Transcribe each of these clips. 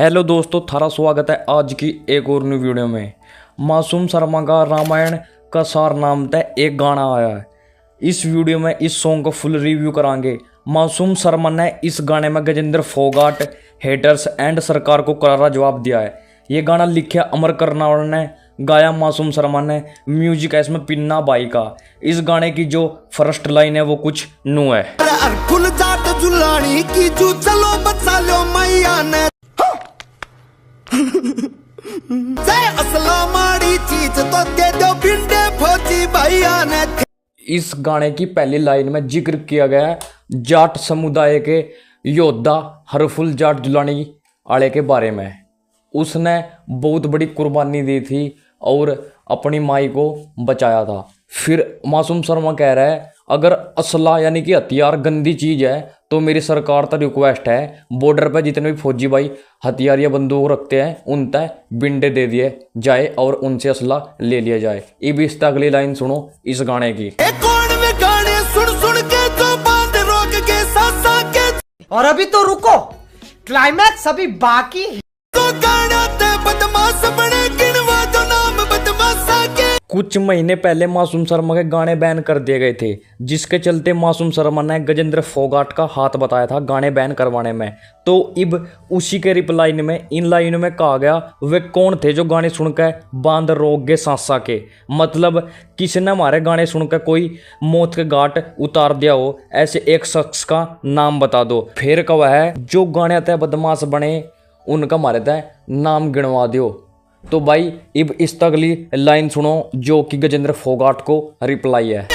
Hello दोस्तों, थारा स्वागत है आज की एक और न्यू वीडियो में। मासूम शर्मा का रामायण का सार नाम तय एक गाना आया है। इस वीडियो में इस सॉन्ग का फुल रिव्यू करांगे। मासूम शर्मा ने इस गाने में गजेंद्र फोगाट, हेटर्स एंड सरकार को करारा जवाब दिया है। ये गाना लिखा अमर कर्नावत ने, गाया मासूम शर्मा ने, म्यूजिक है इसमें पिन्ना बाई का। इस गाने की जो फर्स्ट लाइन है वो कुछ नू है। इस गाने की पहली लाइन में जिक्र किया गया है जाट समुदाय के योद्धा हरफुल जाट जुलानी आले के बारे में। उसने बहुत बड़ी कुर्बानी दी थी और अपनी माई को बचाया था। फिर मासूम शर्मा कह रहा है, अगर असला यानी कि हथियार गंदी चीज़ है तो मेरी सरकार तक रिक्वेस्ट है, बॉर्डर पर जितने भी फौजी भाई हथियार या बंदूक रखते हैं उन तक बिंडे दे दिए जाए और उनसे असला ले लिया जाए। अब इस अगली लाइन सुनो इस गाने की। और अभी तो रुको, क्लाइमैक्स अभी बाकी है। कुछ महीने पहले मासूम शर्मा के गाने बैन कर दिए गए थे, जिसके चलते मासूम शर्मा ने गजेंद्र फोगाट का हाथ बताया था गाने बैन करवाने में। तो अब उसी के रिप्लाई में इन लाइनों में कहा गया, वे कौन थे जो गाने सुनकर बांध रोक गए सांसा के। मतलब किसी ने हमारे गाने सुनकर कोई मौत के घाट उतार दिया हो, ऐसे एक शख्स का नाम बता दो। फिर कहा है, जो गाने तय बदमाश बने उनका हमारे तय नाम गिनवा दो। तो भाई अब इस अगली लाइन सुनो जो कि गजेंद्र फोगाट को रिप्लाई है।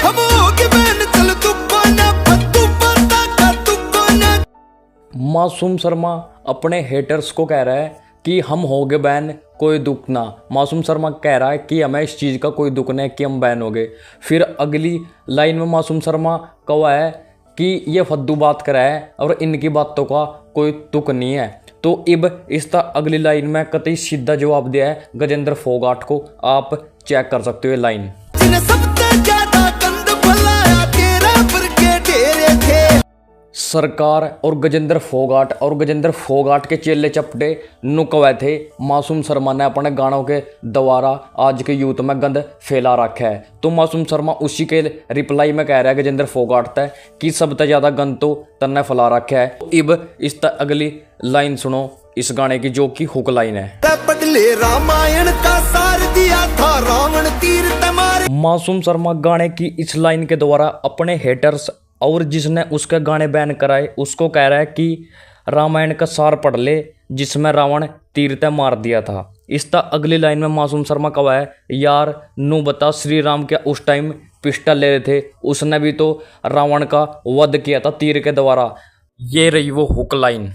मासूम शर्मा अपने हेटर्स को कह रहा है कि हम हो गए बैन, कोई दुख ना। मासूम शर्मा कह रहा है कि हमें इस चीज़ का कोई दुख नहीं कि हम बैन हो गए। फिर अगली लाइन में मासूम शर्मा कहा है कि ये फद्दू बात करा है और इनकी बातों का कोई तुक नहीं है। तो अब इस अगली लाइन में कतई सीधा जवाब दिया है गजेंद्र फोगाट को। आप चेक कर सकते हो ये लाइन। सरकार और गजेंद्र फोगाट के चेले चपटे नुकवे थे मासूम शर्मा ने अपने गानों के द्वारा आज के यूथ में गंद फैला रखा है। तो मासूम शर्मा उसी के रिप्लाई में कह रहा है गजेंद्र फोगाट तय कि सबसे ज्यादा गंद तो तन्ने फैला रखा है। तो अब इस अगली लाइन सुनो इस गाने की जो कि हुक लाइन है। रामायण का सार दिया था रावण तीर तमारे। मासूम शर्मा गाने की इस लाइन के द्वारा अपने हेटर्स और जिसने उसके गाने बैन कराए उसको कह रहा है कि रामायण का सार पढ़ ले जिसमें रावण तीर तय मार दिया था। इस अगली लाइन में मासूम शर्मा कहा है, यार नू बता श्री राम क्या उस टाइम पिस्टल ले रहे थे, उसने भी तो रावण का वध किया था तीर के द्वारा। ये रही वो हुक लाइन।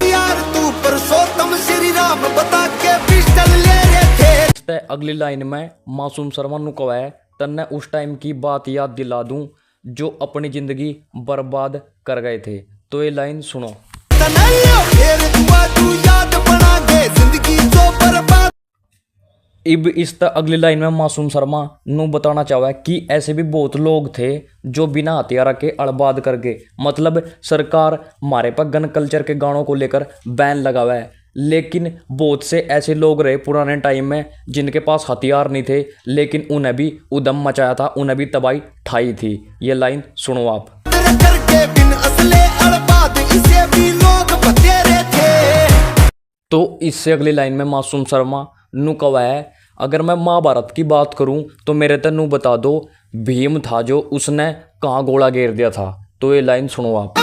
अगली लाइन में मासूम शर्मा नु कहा है, तन्ने उस टाइम की बात याद दिला दूं जो अपनी जिंदगी बर्बाद कर गए थे। तो ये लाइन सुनो। अब इस अगली लाइन में मासूम शर्मा नु बताना चाहा है कि ऐसे भी बहुत लोग थे जो बिना हथियार के अड़बाद कर गए। मतलब सरकार हमारे पर गन कल्चर के गानों को लेकर बैन लगा हुआ है, लेकिन बहुत से ऐसे लोग रहे पुराने टाइम में जिनके पास हथियार नहीं थे, लेकिन उन्हें भी उदम मचाया था, उन्हें भी तबाही ठाई थी। ये लाइन सुनो आप। तो इससे अगली लाइन में मासूम शर्मा नु कहा है, अगर मैं महाभारत की बात करूं तो मेरे तक नू बता दो भीम था जो उसने कहाँ गोला घेर दिया था। तो ये लाइन सुनो आप।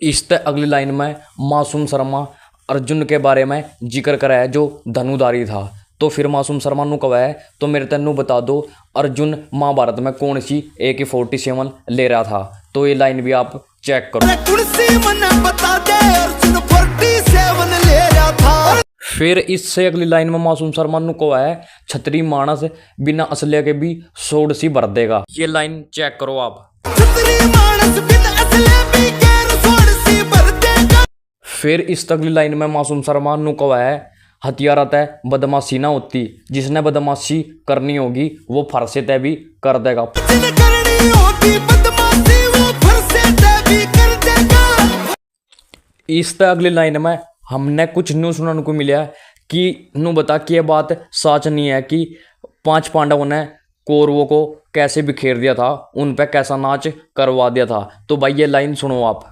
इस अगली लाइन में मासूम शर्मा अर्जुन के बारे में जिक्र करा है जो धनुधारी था। तो फिर मासूम शर्मा नु कहा है, तो मेरे तनु बता दो अर्जुन महाभारत में कौन सी AK-47 ले रहा था। तो ये लाइन भी आप चेक करो। फिर इससे अगली लाइन में मासूम शर्मा नु कहा है, छतरी मानस बिना असले के भी सोड सी भर देगा। ये लाइन चेक करो आप। फिर इस अगली लाइन में मासूम शर्मा नु कहा है, हथियार तय बदमाशी ना होती, जिसने बदमाशी करनी होगी वो फरसे तय भी कर देगा। इस तरह अगली लाइन में हमने कुछ न्यू सुनने को मिला कि नु बता कि यह बात सच नहीं है कि 5 पांडवों ने कौरवों को कैसे बिखेर दिया था, उन पे कैसा नाच करवा दिया था। तो भाई ये लाइन सुनो आप।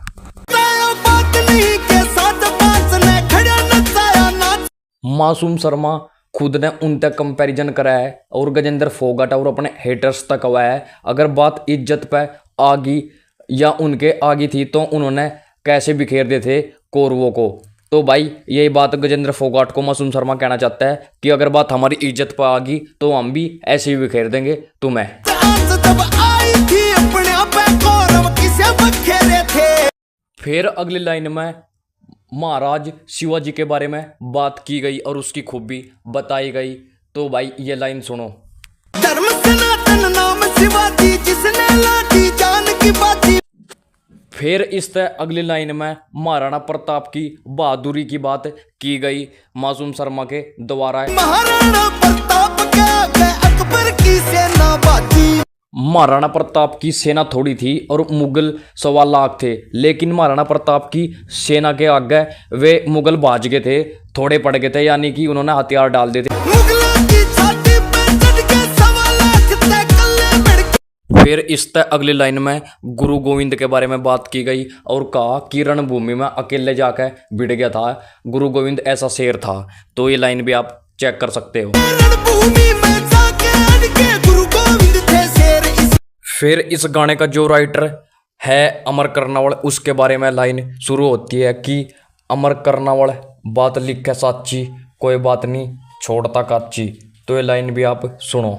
मासूम शर्मा खुद ने उन तक कंपैरिजन करा है और गजेंद्र फोगाट और अपने हेटर्स तक हुआ है। अगर बात इज्जत पे आ गई या उनके आगी थी तो उन्होंने कैसे बिखेर दिए थे कौरवों को। तो भाई यही बात गजेंद्र फोगाट को मासूम शर्मा कहना चाहता है कि अगर बात हमारी इज्जत पर आ गई तो हम भी ऐसे ही बिखेर देंगे तुम्हें। फिर अगली लाइन में महाराज शिवाजी के बारे में बात की गई और उसकी खूबी बताई गई। तो भाई ये लाइन सुनो। धर्म सनातन नाम शिवाजी जिसने लाठी जान की बाजी। फिर इस तरह अगली लाइन में महाराणा प्रताप की बहादुरी की बात की गई मासूम शर्मा के द्वारा। महाराणा प्रताप के आगे अकबर की सेना बाजी। महाराणा प्रताप की सेना थोड़ी थी और मुगल 1.25 लाख थे, लेकिन महाराणा प्रताप की सेना के आगे वे मुगल भाज गए थे, थोड़े पड़ गए थे, यानी कि उन्होंने हथियार डाल दिए थे। मुगलों की छाती पे चढ़ के 1.25 लाख तक कल्ले बढ़ के। फिर इस तरह अगली लाइन में गुरु गोविंद के बारे में बात की गई और कहा कि रणभूमि में अकेले जाकर भिड़ गया था गुरु गोविंद, ऐसा शेर था। तो ये लाइन भी आप चेक कर सकते हो। रणभूमि में जाके अड़के गुरु गोविंद थे शेर। फिर इस गाने का जो राइटर है अमर कर्नावल, उसके बारे में लाइन शुरू होती है कि अमर कर्नावल बात लिखे साची, कोई बात नहीं छोड़ता काची। तो ये लाइन भी आप सुनो।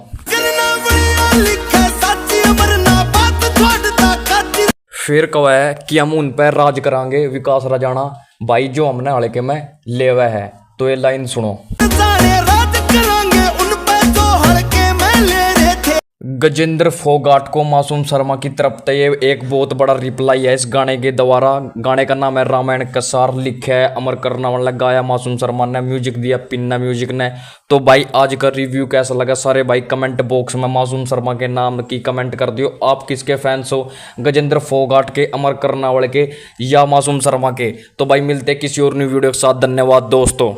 फिर कहा है कि हम उन पर राज करांगे विकास राजाना भाई जो हमने हल्के में ले हुआ है। तो ये लाइन सुनो। गजेंद्र फोगाट को मासूम शर्मा की तरफ से ये एक बहुत बड़ा रिप्लाई है इस गाने के द्वारा। गाने का नाम है रामायण कसार, लिखा है अमर कर्नावल ने, गाया मासूम शर्मा ने, म्यूजिक दिया पिन्ना म्यूजिक ने। तो भाई आज का रिव्यू कैसा लगा सारे भाई कमेंट बॉक्स में मासूम शर्मा के नाम की कमेंट कर दियो। आप किसके फैंस हो, गजेंद्र फोगाट के, अमर कर्नावल के या मासूम शर्मा के। तो भाई मिलते किसी और न्यू वीडियो के साथ। धन्यवाद दोस्तों।